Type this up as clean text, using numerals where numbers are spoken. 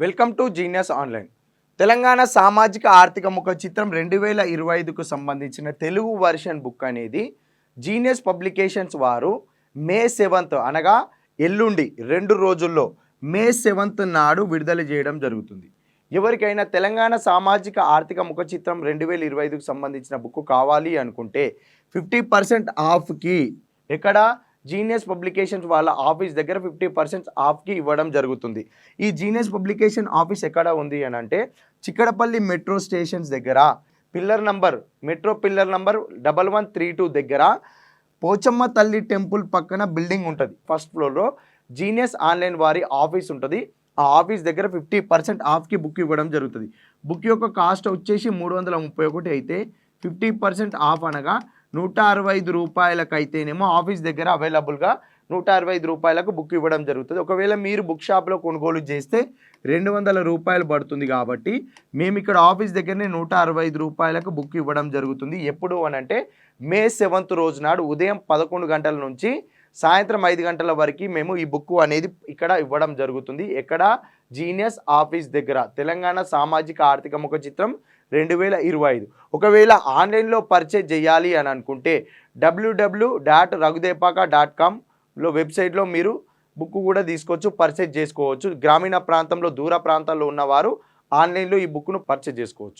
Welcome to genius online. Telangana సామాజిక ఆర్థిక ముఖ చిత్రం 2025కు సంబంధించిన తెలుగు వర్షన్ బుక్ అనేది జీనియస్ పబ్లికేషన్స్ వారు మే 7th అనగా ఎల్లుండి 2 రోజుల్లో మే 7th నాడు విడుదల చేయడం జరుగుతుంది. ఎవరికైనా తెలంగాణ సామాజిక ఆర్థిక ముఖ చిత్రం 2025కు సంబంధించిన బుక్ కావాలి అనుకుంటే 50% ఆఫ్కి ఎక్కడ జీనియస్ పబ్లికేషన్స్ వాళ్ళ ఆఫీస్ దగ్గర 50% ఆఫ్కి ఇవ్వడం జరుగుతుంది. ఈ జీనియస్ పబ్లికేషన్ ఆఫీస్ ఎక్కడ ఉంది అని అంటే చిక్కడపల్లి మెట్రో స్టేషన్స్ దగ్గర మెట్రో పిల్లర్ నంబర్ 1132 దగ్గర పోచమ్మ తల్లి టెంపుల్ పక్కన బిల్డింగ్ ఉంటుంది. ఫస్ట్ ఫ్లోర్లో జీనియస్ ఆన్లైన్ వారి ఆఫీస్ ఉంటుంది. ఆ ఆఫీస్ దగ్గర 50% ఆఫ్కి బుక్ ఇవ్వడం జరుగుతుంది. బుక్ యొక్క కాస్ట్ వచ్చేసి 331 అయితే 50% ఆఫ్ అనగా 165 రూపాయలకైతేనేమో ఆఫీస్ దగ్గర అవైలబుల్గా 165 రూపాయలకు బుక్ ఇవ్వడం జరుగుతుంది. ఒకవేళ మీరు బుక్ షాప్లో కొనుగోలు చేస్తే 200 రూపాయలు పడుతుంది. కాబట్టి మేము ఇక్కడ ఆఫీస్ దగ్గరనే 165 రూపాయలకు బుక్ ఇవ్వడం జరుగుతుంది. ఎప్పుడు అని అంటే మే 7th రోజు నాడు ఉదయం 11 గంటల నుంచి సాయంత్రం 5 గంటల వరకు మేము ఈ బుక్ అనేది ఇక్కడ ఇవ్వడం జరుగుతుంది. ఎక్కడ జీనియస్ ఆఫీస్ దగ్గర తెలంగాణ సామాజిక ఆర్థిక ముఖ చిత్రం 2025. ఒకవేళ ఆన్లైన్లో పర్చేజ్ చేయాలి అని అనుకుంటే www.raghudepaka.comలో వెబ్సైట్లో మీరు బుక్ కూడా తీసుకోవచ్చు, పర్చేజ్ చేసుకోవచ్చు. గ్రామీణ ప్రాంతంలో దూర ప్రాంతాల్లో ఉన్నవారు ఆన్లైన్లో ఈ బుక్ను పర్చేజ్ చేసుకోవచ్చు.